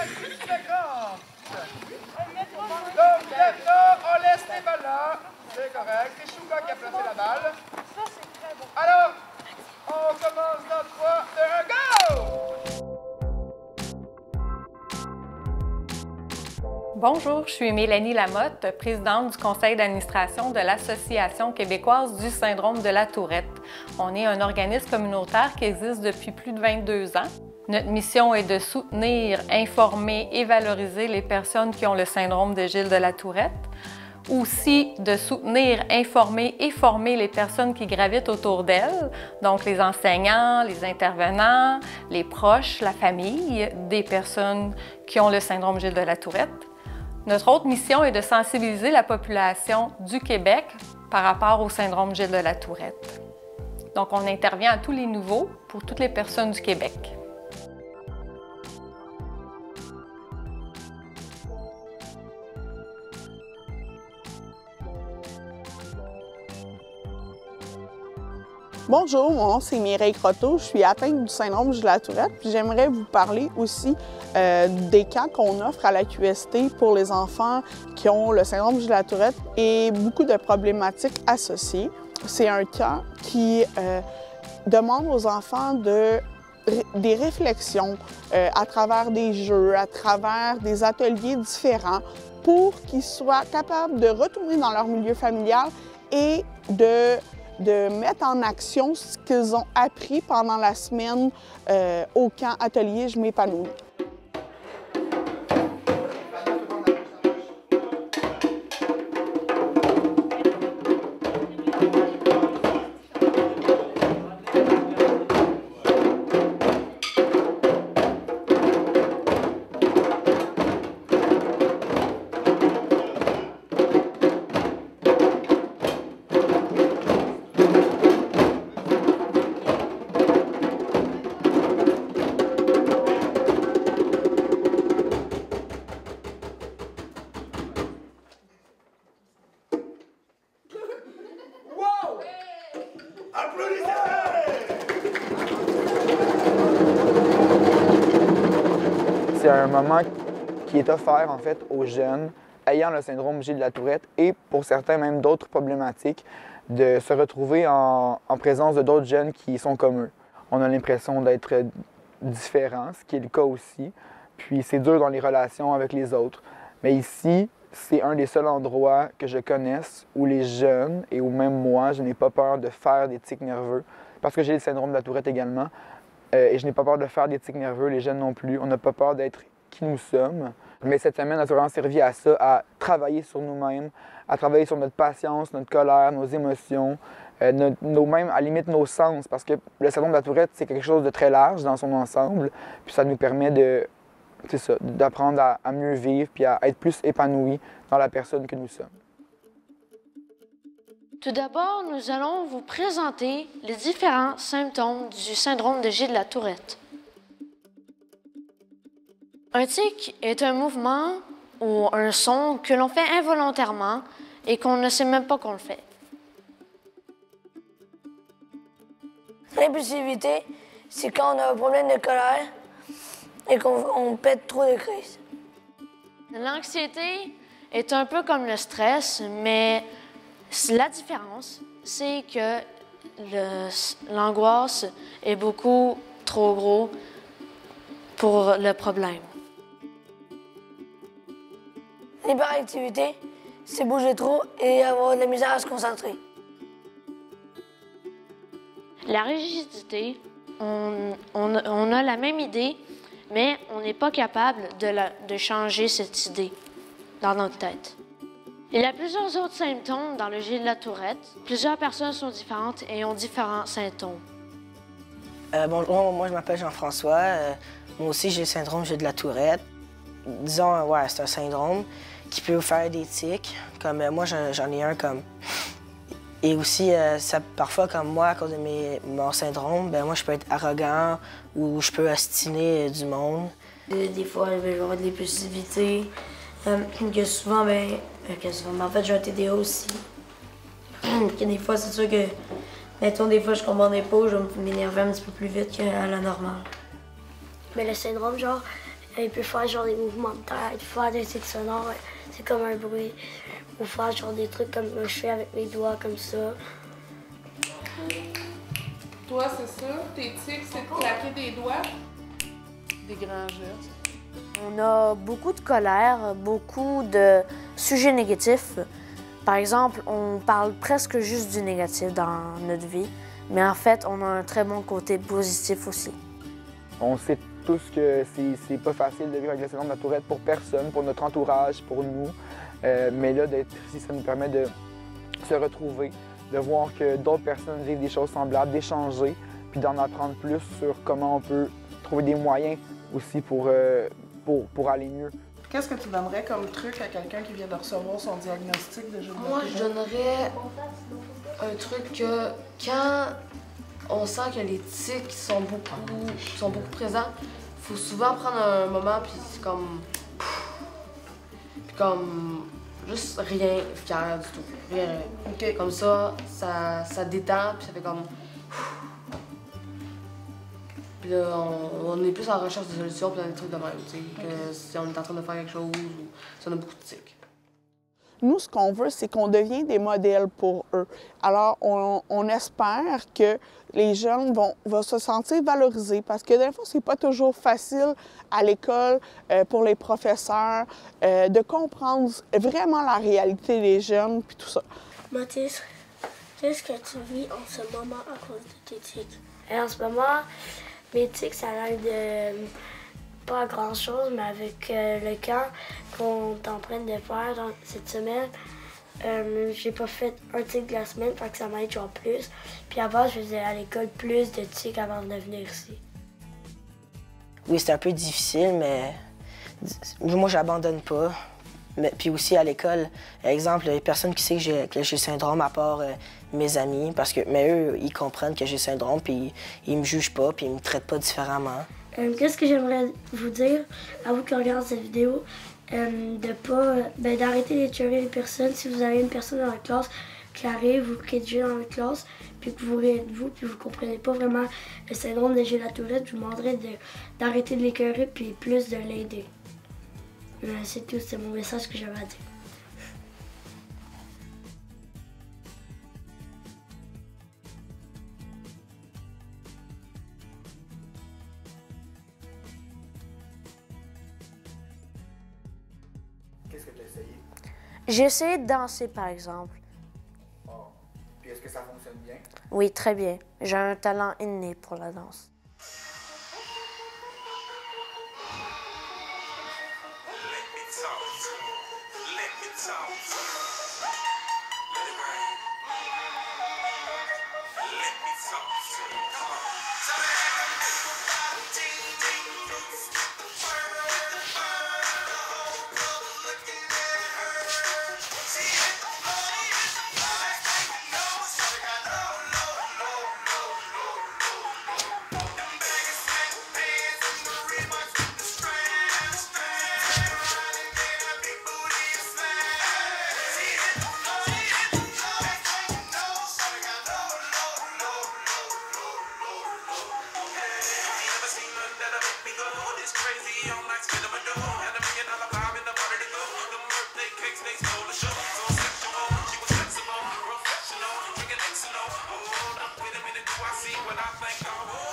petite très grande. Donc maintenant, on laisse les balles là. C'est correct. C'est Chouka qui a placé la balle. Ça, c'est très bon. Alors, on commence dans 3, 2, 1, go! Bonjour, je suis Mélanie Lamotte, présidente du conseil d'administration de l'Association québécoise du syndrome de la Tourette. On est un organisme communautaire qui existe depuis plus de 22 ans. Notre mission est de soutenir, informer et valoriser les personnes qui ont le syndrome de Gilles de la Tourette. Aussi de soutenir, informer et former les personnes qui gravitent autour d'elles, donc les enseignants, les intervenants, les proches, la famille des personnes qui ont le syndrome Gilles de la Tourette. Notre autre mission est de sensibiliser la population du Québec par rapport au syndrome Gilles de la Tourette. Donc, on intervient à tous les niveaux pour toutes les personnes du Québec. Bonjour, mon nom c'est Mireille Croteau, je suis atteinte du syndrome de la Tourette, puis j'aimerais vous parler aussi des camps qu'on offre à la QST pour les enfants qui ont le syndrome de la Tourette et beaucoup de problématiques associées. C'est un camp qui demande aux enfants des réflexions à travers des jeux, à travers des ateliers différents pour qu'ils soient capables de retourner dans leur milieu familial et de mettre en action ce qu'ils ont appris pendant la semaine au camp Atelier Je m'épanouis. C'est un moment qui est offert en fait aux jeunes ayant le syndrome Gilles de la Tourette et pour certains même d'autres problématiques de se retrouver en présence de d'autres jeunes qui sont comme eux. On a l'impression d'être différents, ce qui est le cas aussi, puis c'est dur dans les relations avec les autres. Mais ici, c'est un des seuls endroits que je connaisse où les jeunes et où même moi, je n'ai pas peur de faire des tics nerveux parce que j'ai le syndrome de la Tourette également. Et je n'ai pas peur de faire des tics nerveux, les jeunes non plus. On n'a pas peur d'être qui nous sommes. Mais cette semaine a vraiment servi à ça, à travailler sur nous-mêmes, à travailler sur notre patience, notre colère, nos émotions, même à la limite nos sens. Parce que le syndrome de la Tourette, c'est quelque chose de très large dans son ensemble. Puis ça nous permet d'apprendre à mieux vivre puis à être plus épanouis dans la personne que nous sommes. Tout d'abord, nous allons vous présenter les différents symptômes du syndrome de Gilles de la Tourette. Un tic est un mouvement ou un son que l'on fait involontairement et qu'on ne sait même pas qu'on le fait. L'impulsivité, c'est quand on a un problème de colère et qu'on pète trop de crises. L'anxiété est un peu comme le stress, mais la différence, c'est que l'angoisse est beaucoup trop gros pour le problème. L'hyperactivité, c'est bouger trop et avoir de la misère à se concentrer. La rigidité, on a la même idée, mais on n'est pas capable de changer cette idée dans notre tête. Il y a plusieurs autres symptômes dans le Gilles de la Tourette. Plusieurs personnes sont différentes et ont différents symptômes. Bonjour, moi je m'appelle Jean-François. Moi aussi j'ai le syndrome Gilles de la Tourette. Disons, ouais, c'est un syndrome qui peut vous faire des tics. Comme moi j'en ai un comme. Et aussi, parfois comme moi, à cause de mon syndrome, moi je peux être arrogant ou je peux ostiner du monde. Des fois, je vais avoir de l'impulsivité. Que souvent, en fait, j'ai un TDA aussi. Que des fois, c'est sûr que, mettons, des fois, je comprenais pas, je vais m'énerver un petit peu plus vite qu'à la normale. Mais le syndrome, genre, Il peut faire genre des mouvements de tête, faire des cycles sonores, c'est comme un bruit. Ou faire genre des trucs comme je fais avec mes doigts, comme ça. Toi, c'est ça? Tes tics, c'est de claquer des doigts? Des grands gestes. On a beaucoup de colère, beaucoup de sujets négatifs. Par exemple, on parle presque juste du négatif dans notre vie, mais en fait, on a un très bon côté positif aussi. On sait tous que c'est pas facile de vivre avec le syndrome de la Tourette pour personne, pour notre entourage, pour nous. Mais là, d'être ici, ça nous permet de se retrouver, de voir que d'autres personnes vivent des choses semblables, d'échanger, puis d'en apprendre plus sur comment on peut trouver des moyens aussi pour aller mieux. Qu'est-ce que tu donnerais comme truc à quelqu'un qui vient de recevoir son diagnostic de Jules? Moi, je donnerais un truc que quand on sent que les tics sont beaucoup présents, il faut souvent prendre un moment puis comme juste rien faire du tout. Rien. OK. Comme ça détend puis ça fait comme... Puis là, on est plus en recherche de solutions puis dans des trucs de même, tu sais, que si on est en train de faire quelque chose ou si on a beaucoup de tics. Nous, ce qu'on veut, c'est qu'on devienne des modèles pour eux. Alors, on espère que les jeunes vont se sentir valorisés parce que des fois, c'est pas toujours facile à l'école pour les professeurs de comprendre vraiment la réalité des jeunes puis tout ça. Mathis, qu'est-ce que tu vis en ce moment à cause de tes tics? Et en ce moment, mes tics, ça a l'air de pas grand-chose, mais avec le camp qu'on est en train de faire cette semaine, j'ai pas fait un tic de la semaine, fait que ça m'aide genre plus. Puis avant, je faisais à l'école plus de tics avant de venir ici. Oui, c'est un peu difficile, mais moi, j'abandonne pas. Mais, puis aussi à l'école, exemple, il y a personne qui sait que j'ai le syndrome à part mes amis, mais eux, ils comprennent que j'ai le syndrome, puis ils me jugent pas, puis ils me traitent pas différemment. Qu'est-ce que j'aimerais vous dire, à vous qui regardez cette vidéo, d'arrêter d'écœurer les personnes. Si vous avez une personne dans la classe qui arrive ou qui est déjà dans la classe, puis que vous riez de vous, puis vous ne comprenez pas vraiment le syndrome de Gilles la Tourette, je vous demanderais d'arrêter de l'écœurer, puis plus de l'aider. C'est tout, c'est mon message que j'avais à dire. Qu'est-ce que tu as essayé? J'ai essayé de danser, par exemple. Oh. Puis est-ce que ça fonctionne bien? Oui, très bien. J'ai un talent inné pour la danse. I see what I think I want.